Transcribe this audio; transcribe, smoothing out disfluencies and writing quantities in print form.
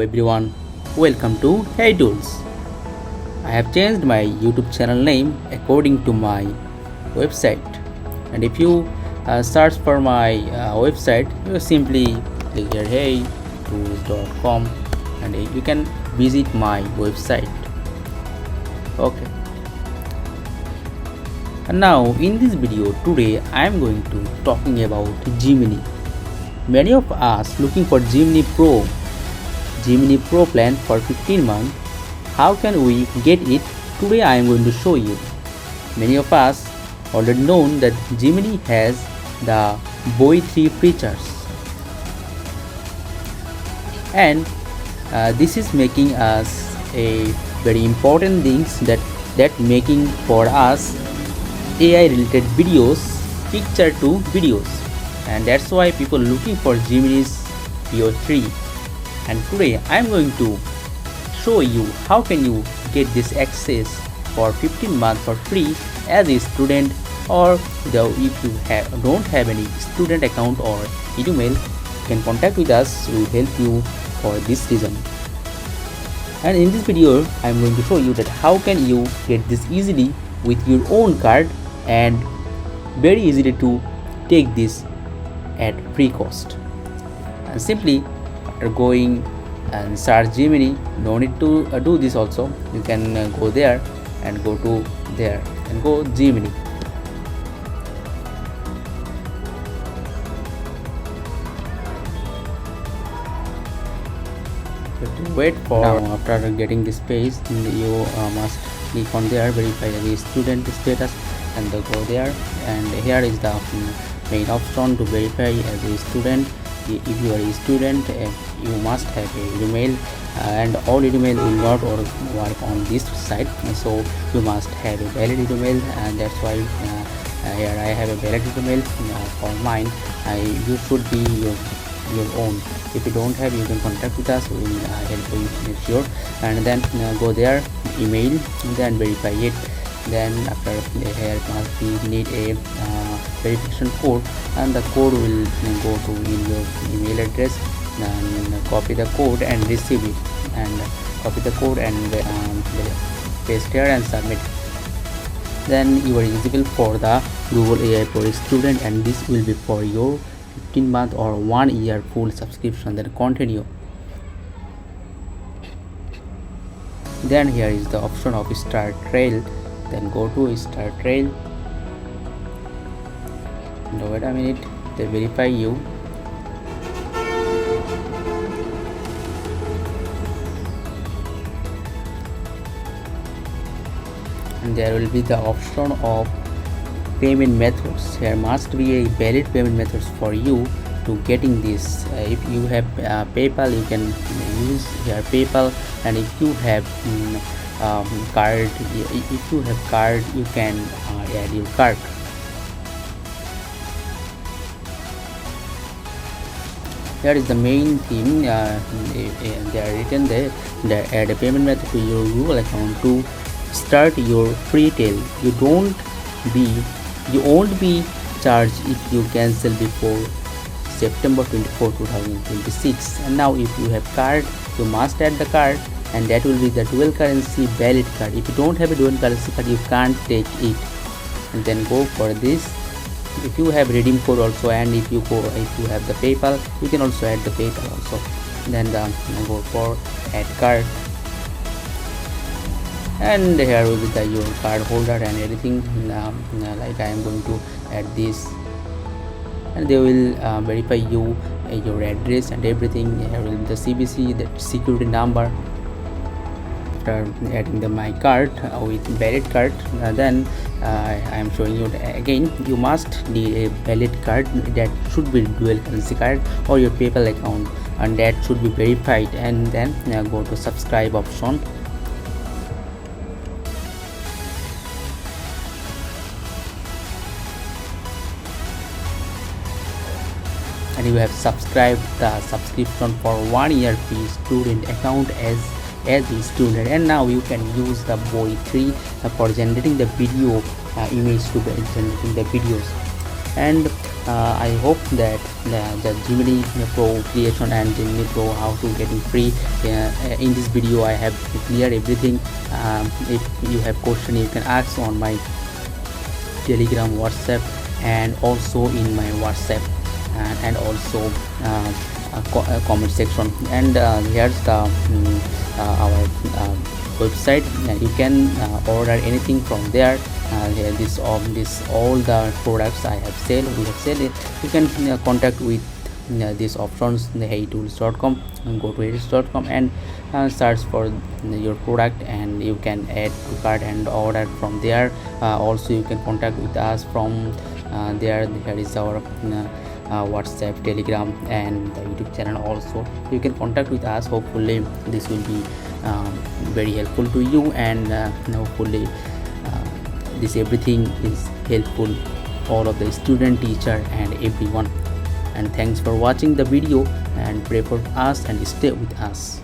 everyone, welcome to Hey Tools. I have changed my YouTube channel name according to my website, and if you search for my website, you simply click here heytools.com and you can visit my website. Okay, and now in this video today I am going to talking about Gemini. Many of us looking for Gemini Pro plan for 15 months. How can we get it? Today I am going to show you. Many of us already known that Gemini has the Boy 3 features, and this is making us a very important things that making for us AI related videos, picture to videos, and that's why people looking for Gemini's Pro 3. And today I am going to show you how can you get this access for 15 months for free as a student, or if you don't have any student account or email, you can contact with us. We will help you for this reason. And in this video I am going to show you that how can you get this easily with your own card, and very easily to take this at free cost. And simply after going and search Gemini, no need to do this also. You can go there and go to there and go Gemini. Wait for now. After getting this page, you must click on there, verify the student status, and go there. And here is the main option to verify as a student. If you are a student, you must have a email, and all email will not work on this site, so you must have a valid email, and that's why here I have a valid email for mine. You should be your own. If you don't have, you can contact with us. We will help you make sure. And then go there, email, then verify it. Then after here must be need a verification code, and the code will go to in your email address. And copy the code and receive it, and copy the code and paste here and submit. Then you are eligible for the Google AI Pro student, and this will be for your 15-month or 1 year full subscription. Then continue. Then here is the option of start trial. Then go to start trial. Now wait a minute, they verify you. And there will be the option of payment methods. There must be a valid payment methods for you to getting this. If you have PayPal, you can use your PayPal, and if you have card, if you have card, you can add your card. Here is the main theme. They are written there. They add a payment method to your Google account to start your free trial. You won't be charged if you cancel before September 24, 2026. And now if you have card, you must add the card, and that will be the dual currency valid card. If you don't have a dual currency card, you can't take it. And then go for this. If you have redeem code also, and if you have the PayPal, you can also add the PayPal also. Then go for add card, and here will be your card holder and everything. Like I am going to add this, and they will verify you your address and everything. Here will be the CBC, the security number. After adding my card with valid card, then I am showing you again. You must need a valid card that should be dual currency card or your PayPal account, and that should be verified. And then go to subscribe option. And you have subscribed the subscription for 1 year free student account as a student, and now you can use the Boy 3 for generating the video image to generating the videos. And I hope that the Gemini Pro creation and Gemini Pro how to getting free. In this video I have cleared everything. If you have question you can ask on my Telegram, WhatsApp, and also in my WhatsApp, and also comment section. And here's the our website, and you can order anything from there. Here this all the products I have we have sell it. You can contact with these options, the heytools.com, and go to heytools.com and search for your product, and you can add to cart and order from there. Also you can contact with us from there. Here is our WhatsApp, Telegram, and the YouTube channel. Also you can contact with us. Hopefully this will be very helpful to you, and hopefully this everything is helpful all of the student, teacher, and everyone. And thanks for watching the video, and pray for us and stay with us.